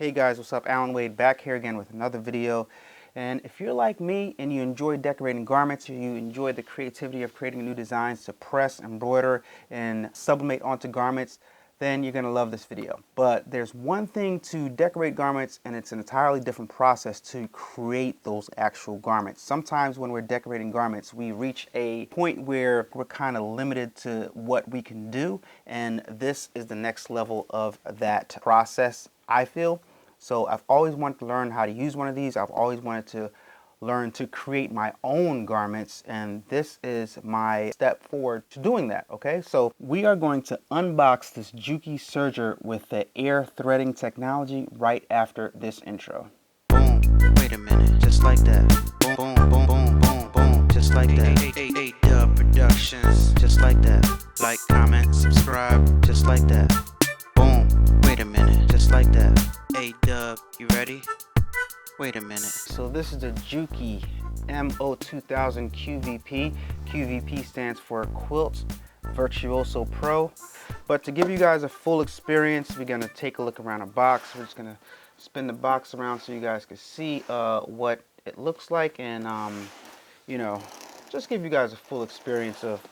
Hey guys, what's up? Allan Wade back here again with another video. And if you're like me and you enjoy decorating garments, or you enjoy the creativity of creating new designs to press, embroider, and sublimate onto garments, then you're going to love this video. But there's one thing to decorate garments, and it's an entirely different process to create those actual garments. Sometimes when we're decorating garments, we reach a point where we're kind of limited to what we can do, and this is the next level of that process, I feel. So I've always wanted to learn how to use one of these. I've always wanted to learn to create my own garments, and this is my step forward to doing that. Okay, so we are going to unbox this Juki Serger with the air threading technology right after this intro. Boom, wait a minute, just like that. Boom, boom, boom, boom, boom, boom, just like that. A-Dubb Productions, just like that. Like, comment, subscribe, just like that. Boom, wait a minute, just like that. A-Dubb, you ready? Wait a minute. So this is the Juki MO-2000 QVP. QVP stands for Quilt Virtuoso Pro. But to give you guys a full experience, we're going to take a look around a box. We're just going to spin the box around so you guys can see what it looks like, and you know, just give you guys a full experience of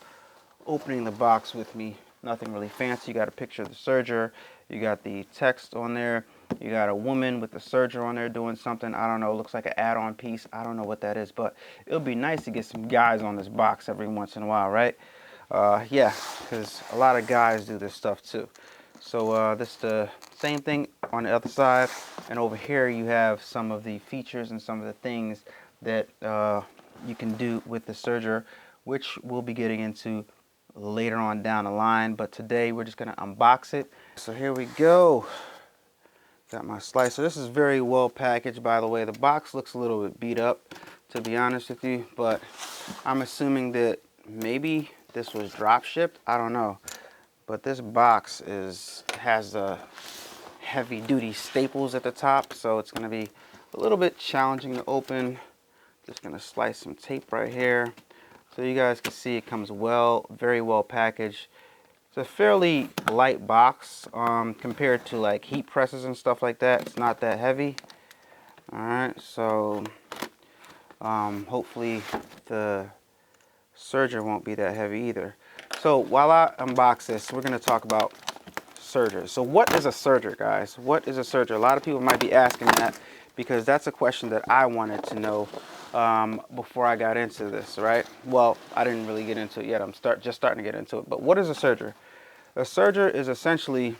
opening the box with me. Nothing really fancy. You got a picture of the Serger, you got the text on there, you got a woman with the Serger on there doing something. I don't know, it looks like an add-on piece. I don't know what that is, but it'll be nice to get some guys on this box every once in a while, right? Yeah, because a lot of guys do this stuff too. So this is the same thing on the other side, and over here you have some of the features and some of the things that you can do with the Serger, which we'll be getting into later on down the line. But today we're just going to unbox it. So here we go. Got my slicer. This is very well packaged, by the way. The box looks a little bit beat up, to be honest with you, but I'm assuming that maybe this was drop shipped. I don't know, but this box has the heavy duty staples at the top, so it's going to be a little bit challenging to open. Just going to slice some tape right here so you guys can see it comes very well packaged. It's a fairly light box compared to like heat presses and stuff like that. It's not that heavy. Alright, so hopefully the Serger won't be that heavy either. So while I unbox this, we're going to talk about Sergers. So what is a Serger, guys? What is a Serger? A lot of people might be asking that, because that's a question that I wanted to know before I got into this, right? Well, I didn't really get into it yet. I'm just starting to get into it. But what is a Serger? A Serger is essentially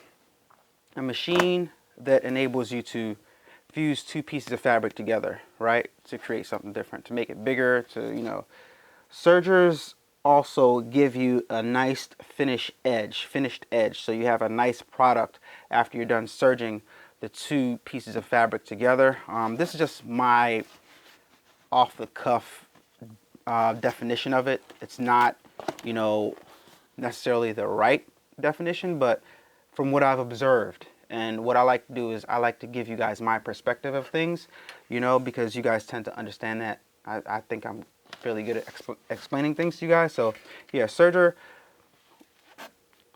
a machine that enables you to fuse two pieces of fabric together, right? To create something different, to make it bigger, to, you know. Sergers also give you a nice finished edge. So you have a nice product after you're done serging the two pieces of fabric together. This is just my off-the-cuff definition of it. It's not, you know, necessarily the right definition, but from what I've observed, and what I like to do is I like to give you guys my perspective of things, you know, because you guys tend to understand that. I think I'm fairly good at explaining things to you guys. So yeah, Serger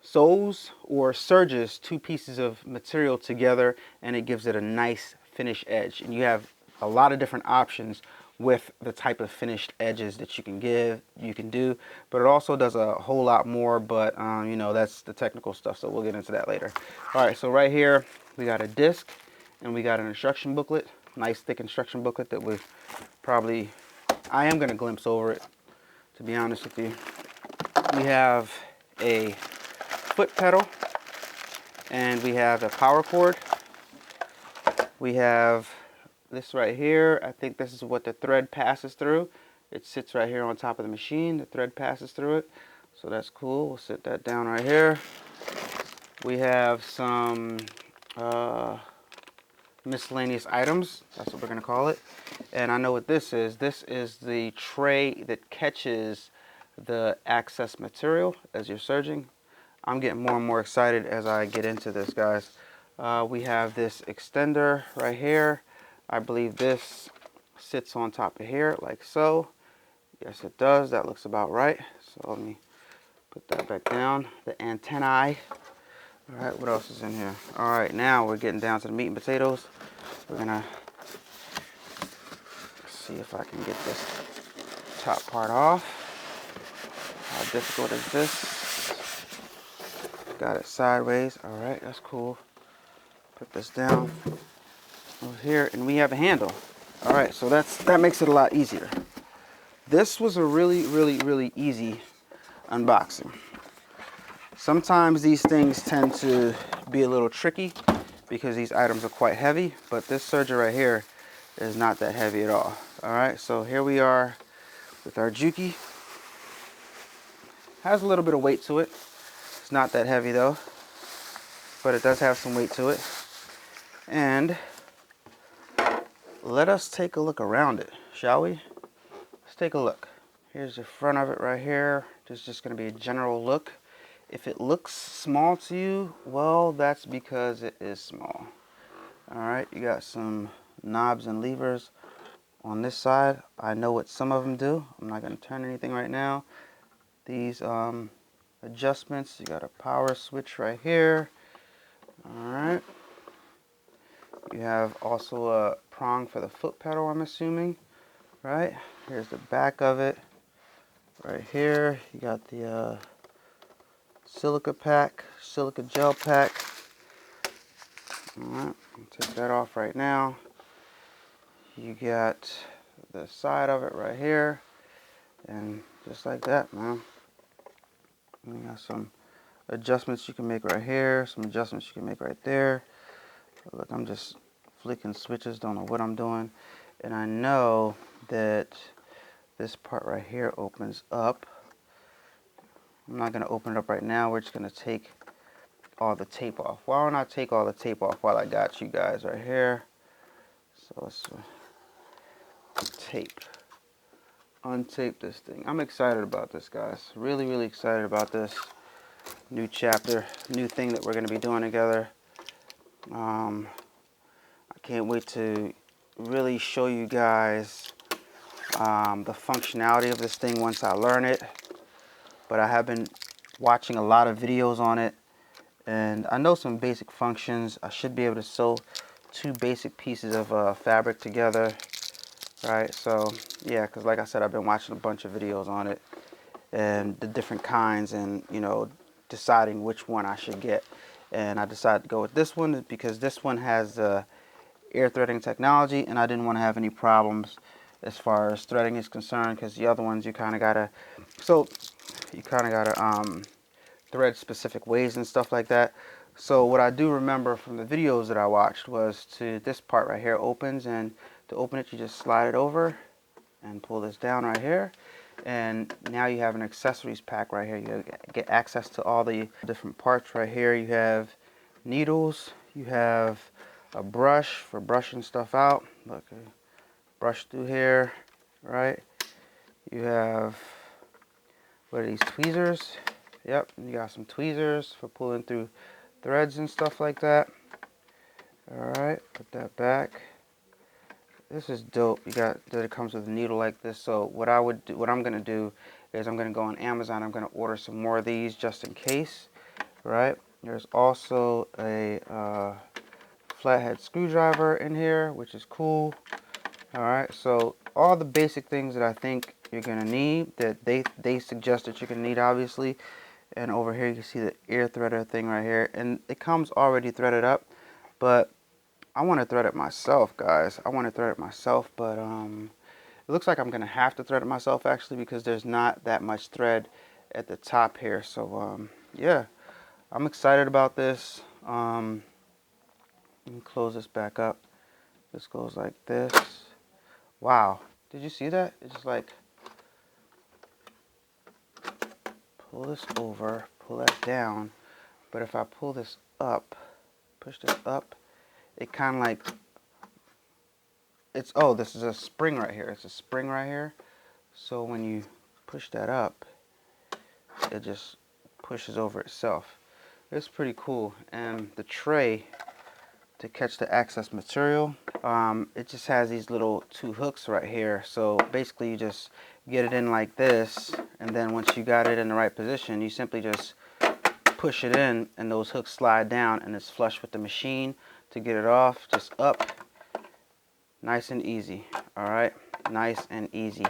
sews or serges two pieces of material together, and it gives it a nice finished edge. And you have a lot of different options with the type of finished edges that you can do, but it also does a whole lot more. But you know, that's the technical stuff, so we'll get into that later. All right, so right here we got a disc and we got an instruction booklet, nice thick instruction booklet that I am going to glimpse over it, to be honest with you. We have a foot pedal, and we have a power cord. We have this right here. I think this is what the thread passes through. It sits right here on top of the machine. The thread passes through it, so that's cool. We'll sit that down right here. We have some miscellaneous items. That's what we're going to call it. And I know what this is. This is the tray that catches the excess material as you're serging. I'm getting more and more excited as I get into this, guys. We have this extender right here. I believe this sits on top of here like so. Yes, it does. That looks about right. So let me put that back down. The antennae All right, what else is in here? All right, now we're getting down to the meat and potatoes. We're gonna see if I can get this top part off. How difficult is this? Got it sideways. All right, that's cool. Put this down over here, and we have a handle. All right, so that makes it a lot easier. This was a really easy unboxing. Sometimes these things tend to be a little tricky because these items are quite heavy, but this Serger right here is not that heavy at all. All right, so here we are with our Juki. Has a little bit of weight to it. It's not that heavy though, but it does have some weight to it. And let us take a look around it, shall we? Let's take a look. Here's the front of it right here. This is just going to be a general look. If it looks small to you, well, that's because it is small. All right, you got some knobs and levers on this side. I know what some of them do. I'm not going to turn anything right now. These adjustments, you got a power switch right here. All right. You have also a prong for the foot pedal, I'm assuming. Right, here's the back of it. Right here, you got the silica pack, silica gel pack. Alright, I'll take that off right now. You got the side of it right here. And just like that, man. You got some adjustments you can make right here, some adjustments you can make right there. Look, I'm just flicking switches, don't know what I'm doing. And I know that this part right here opens up. I'm not going to open it up right now. We're just going to take all the tape off. Why don't I take all the tape off while I got you guys right here? So let's tape. Untape this thing. I'm excited about this, guys. Really excited about this new chapter, new thing that we're going to be doing together. I can't wait to really show you guys the functionality of this thing once I learn it. But I have been watching a lot of videos on it, and I know some basic functions. I should be able to sew two basic pieces of fabric together, right? So yeah, because like I said, I've been watching a bunch of videos on it and the different kinds, and you know, deciding which one I should get. And I decided to go with this one because this one has air threading technology, and I didn't want to have any problems as far as threading is concerned, because the other ones you kind of gotta thread specific ways and stuff like that. So what I do remember from the videos that I watched was this part right here opens, and to open it you just slide it over and pull this down right here, and now you have an accessories pack right here. You get access to all the different parts right here. You have needles, you have a brush for brushing stuff out. Look, brush through here, right? You have, what are these, tweezers? Yep, you got some tweezers for pulling through threads and stuff like that. Alright, put that back. This is dope. You got that it comes with a needle like this. So what I'm gonna do is I'm gonna go on Amazon. I'm gonna order some more of these just in case. Right? There's also a flathead screwdriver in here, which is cool. Alright, so all the basic things that I think you're gonna need, that they suggest that you're gonna need, obviously. And over here you can see the ear threader thing right here, and it comes already threaded up, but I want to thread it myself, guys. I want to thread it myself, but it looks like I'm gonna have to thread it myself actually, because there's not that much thread at the top here. So yeah, I'm excited about this. Let me close this back up. This goes like this. Wow, did you see that? It's just like, pull this over, pull that down, but if I pull this up, push this up, it kind of like, oh, this is a spring right here. It's a spring right here. So when you push that up, it just pushes over itself. It's pretty cool. And the tray to catch the excess material, it just has these little two hooks right here. So basically you just get it in like this, and then once you got it in the right position, you simply just push it in and those hooks slide down and it's flush with the machine. To get it off, just up, nice and easy. All right, nice and easy.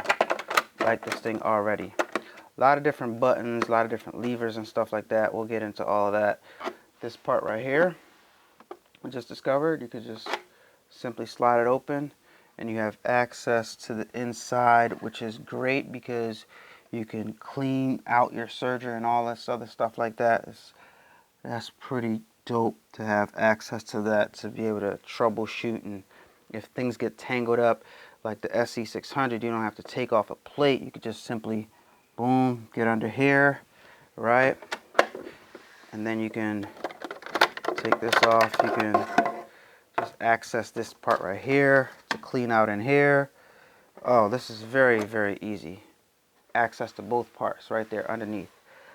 Like this thing already. A lot of different buttons, a lot of different levers and stuff like that. We'll get into all of that. This part right here, we just discovered, you could just simply slide it open and you have access to the inside, which is great because you can clean out your serger and all this other stuff like that. That's pretty dope to have access to that, to be able to troubleshoot, and if things get tangled up like the SE600, you don't have to take off a plate. You could just simply, boom, get under here, right? And then you can take this off. You can just access this part right here to clean out in here. Oh, this is very, very easy. Access to both parts right there underneath.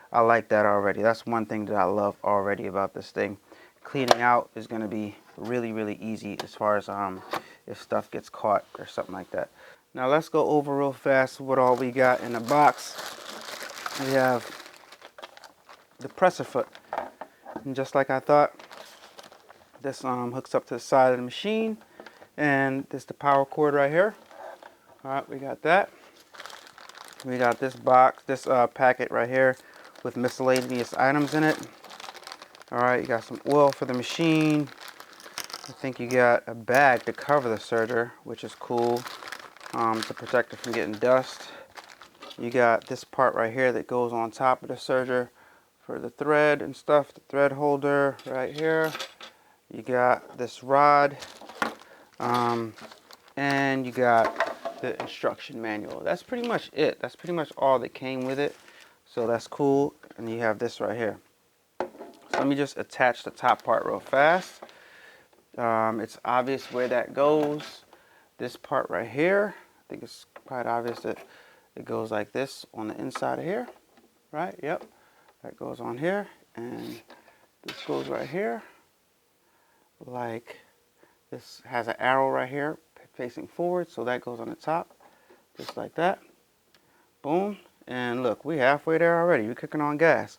I like that already. That's one thing that I love already about this thing. Cleaning out is going to be really, really easy as far as if stuff gets caught or something like that. Now let's go over real fast what all we got in the box. We have the presser foot, and just like I thought, this hooks up to the side of the machine, and this is the power cord right here. All right, we got that. We got this box, this packet right here with miscellaneous items in it. All right, you got some oil for the machine. I think you got a bag to cover the serger, which is cool, to protect it from getting dust. You got this part right here that goes on top of the serger for the thread and stuff, the thread holder right here. You got this rod, and you got the instruction manual. That's pretty much it. That's pretty much all that came with it. So that's cool. And you have this right here. So let me just attach the top part real fast. It's obvious where that goes. This part right here, I think it's quite obvious that it goes like this on the inside of here, right? Yep, that goes on here, and this goes right here. Like this has an arrow right here facing forward, so that goes on the top, just like that. Boom, and look, we halfway there already. We're cooking on gas.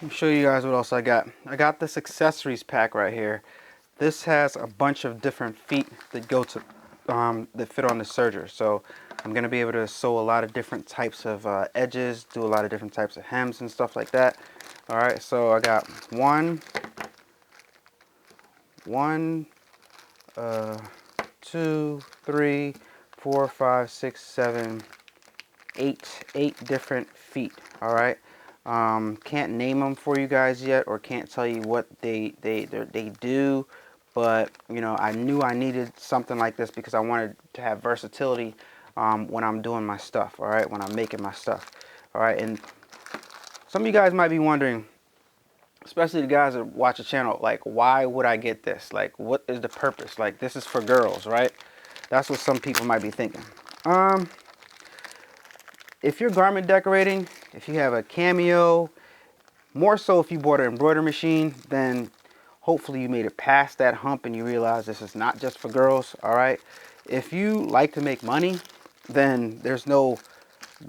Let me show you guys what else I got. I got this accessories pack right here. This has a bunch of different feet that go to that fit on the serger. So I'm gonna be able to sew a lot of different types of edges, do a lot of different types of hems and stuff like that. All right, so I got one, 2, 3, 4, 5, 6, 7, 8 different feet. All right. Can't name them for you guys yet, or can't tell you what they do, but you know, I knew I needed something like this because I wanted to have versatility when I'm doing my stuff. All right, when I'm making my stuff. All right, and some of you guys might be wondering, especially the guys that watch the channel, like, why would I get this? Like, what is the purpose? Like, this is for girls, right? That's what some people might be thinking. If you're garment decorating, if you have a cameo, more so if you bought an embroidery machine, then hopefully you made it past that hump and you realize this is not just for girls, all right? If you like to make money, then there's no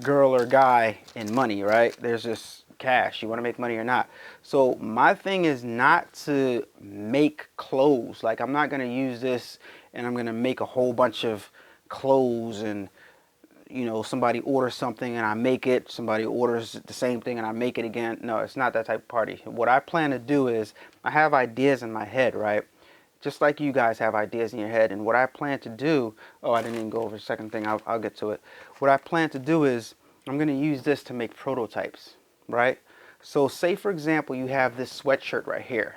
girl or guy in money, right? There's just cash. You want to make money or not. So my thing is not to make clothes. Like, I'm not going to use this and I'm going to make a whole bunch of clothes, and you know, somebody orders something and I make it, somebody orders the same thing and I make it again. No, it's not that type of party. What I plan to do is, I have ideas in my head, right? Just like you guys have ideas in your head. And what I plan to do, oh, I didn't even go over the second thing. I'll get to it. What I plan to do is, I'm going to use this to make prototypes, right? So say, for example, you have this sweatshirt right here.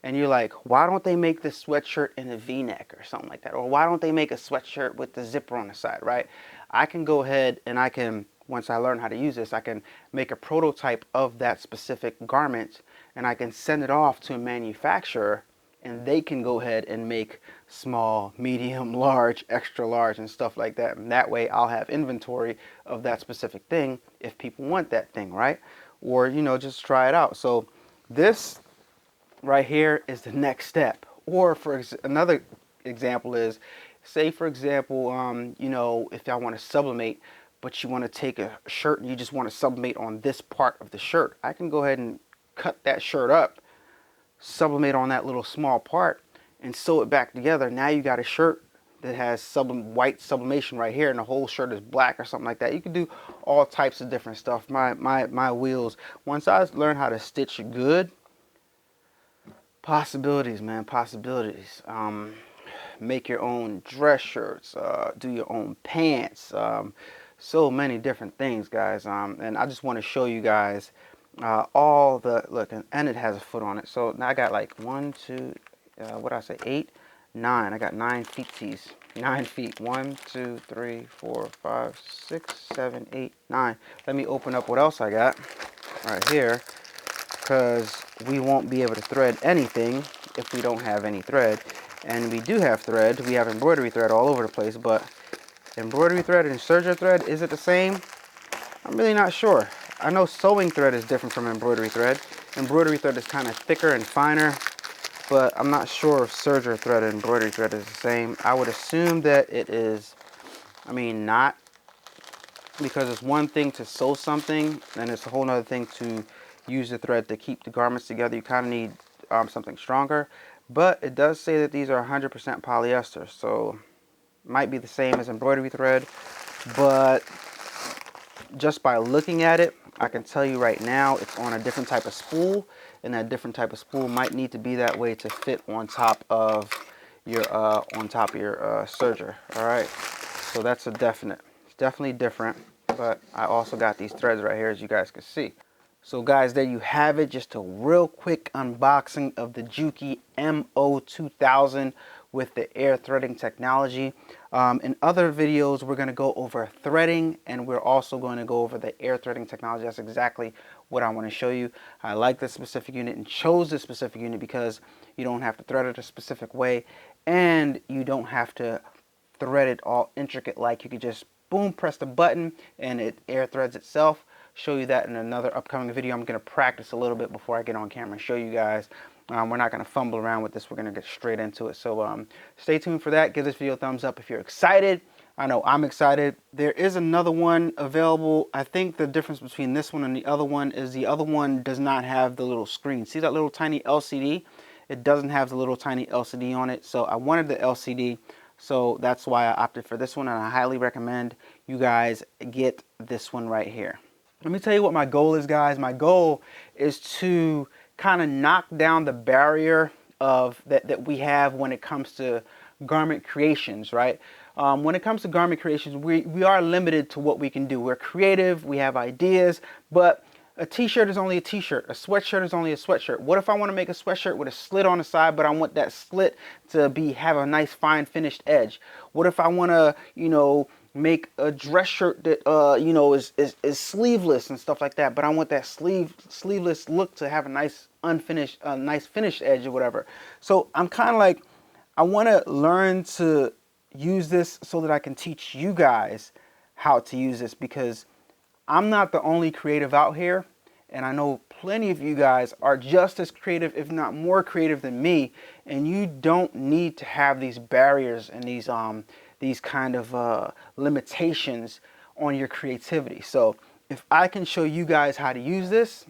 And you're like, why don't they make this sweatshirt in a V-neck or something like that? Or why don't they make a sweatshirt with the zipper on the side, right? I can go ahead and I can, once I learn how to use this, I can make a prototype of that specific garment and I can send it off to a manufacturer, and they can go ahead and make small, medium, large, extra large and stuff like that. And that way I'll have inventory of that specific thing if people want that thing, right? Or, you know, just try it out. So this right here is the next step. Or for another example is, say for example, you know, if y'all want to sublimate, but you want to take a shirt and you just want to sublimate on this part of the shirt, I can go ahead and cut that shirt up, sublimate on that little small part, and sew it back together. Now you got a shirt that has white sublimation right here, and the whole shirt is black or something like that. You can do all types of different stuff. My wheels, once I learned how to stitch good, possibilities, man, possibilities. Make your own dress shirts, do your own pants, so many different things, guys. And I just want to show you guys all the, look, and it has a foot on it. So now I got like 1, 2, what did I say, 8, 9. I got 9 feetsies, 9 feet. 1, 2, 3, 4, 5, 6, 7, 8, 9. Let me open up what else I got right here, because we won't be able to thread anything if we don't have any thread. And we do have thread. We have embroidery thread all over the place, but embroidery thread and serger thread, is it the same? I'm really not sure. I know sewing thread is different from embroidery thread. Embroidery thread is kind of thicker and finer, but I'm not sure if serger thread and embroidery thread is the same. I would assume that it is, I mean, not, because it's one thing to sew something, and it's a whole other thing to use the thread to keep the garments together. You kind of need something stronger. But it does say that these are 100% polyester, so might be the same as embroidery thread. But just by looking at it, I can tell you right now it's on a different type of spool, and that different type of spool might need to be that way to fit on top of your serger. All right, so that's a definite. It's definitely different. But I also got these threads right here, as you guys can see. So guys, there you have it. Just a real quick unboxing of the Juki MO-2000 with the air threading technology. In other videos, we're going to go over threading, and we're also going to go over the air threading technology. That's exactly what I want to show you. I like this specific unit and chose this specific unit because you don't have to thread it a specific way, and you don't have to thread it all intricate. Like, you could just boom, press the button and it air threads itself. Show you that in another upcoming video. I'm going to practice a little bit before I get on camera and show you guys. We're not going to fumble around with this. We're going to get straight into it. So stay tuned for that. Give this video a thumbs up if you're excited. I know I'm excited. There is another one available. I think the difference between this one and the other one is the other one does not have the little screen. See that little tiny LCD? It doesn't have the little tiny LCD on it. So I wanted the LCD. So that's why I opted for this one, and I highly recommend you guys get this one right here. Let me tell you what my goal is, guys. My goal is to kind of knock down the barrier of that we have when it comes to garment creations, right? When it comes to garment creations, we are limited to what we can do. We're creative, we have ideas, but a t-shirt is only a t-shirt. A sweatshirt is only a sweatshirt. What if I want to make a sweatshirt with a slit on the side, but I want that slit to have a nice fine finished edge? What if I want to, you know, make a dress shirt that you know, is sleeveless and stuff like that, but I want that sleeveless look to have a nice unfinished, nice finished edge or whatever. So I'm kind of like, I want to learn to use this so that I can teach you guys how to use this, because I'm not the only creative out here, and I know plenty of you guys are just as creative, if not more creative than me, and you don't need to have these barriers and these kind of limitations on your creativity. So if I can show you guys how to use this,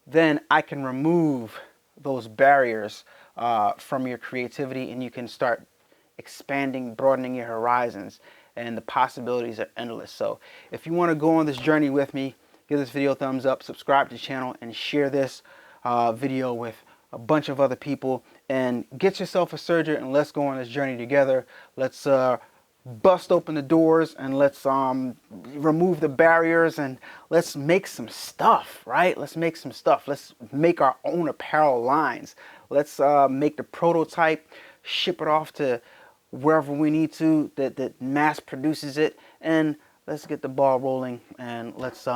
then I can remove those barriers from your creativity, and you can start expanding, broadening your horizons, and the possibilities are endless. So if you want to go on this journey with me, give this video a thumbs up, subscribe to the channel, and share this video with a bunch of other people, and get yourself a serger, and let's go on this journey together. Let's bust open the doors, and let's remove the barriers, and let's make some stuff, right? Let's make some stuff. Let's make our own apparel lines. Let's make the prototype, ship it off to wherever we need to, that mass produces it, and let's get the ball rolling, and let's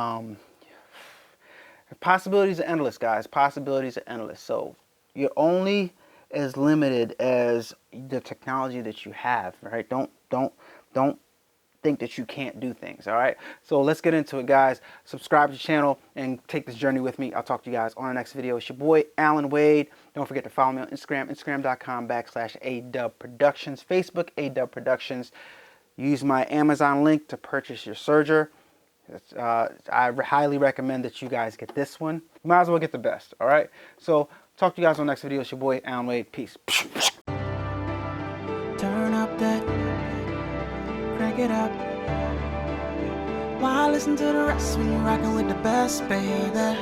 possibilities are endless, guys. Possibilities are endless. So you're only as limited as the technology that you have, right? Don't think that you can't do things. All right, so let's get into it, guys. Subscribe to the channel and take this journey with me. I'll talk to you guys on the next video. It's your boy Allan Wade. Don't forget to follow me on Instagram, instagram.com/adubbproductions, Facebook, A-Dubb Productions. Use my Amazon link to purchase your serger. I highly recommend that you guys get this one. You might as well get the best, all right? So talk to you guys on the next video. It's your boy, Allan Wade. Peace. Turn up that, crank it up. Why listen to the rest when you're rocking with the best, baby?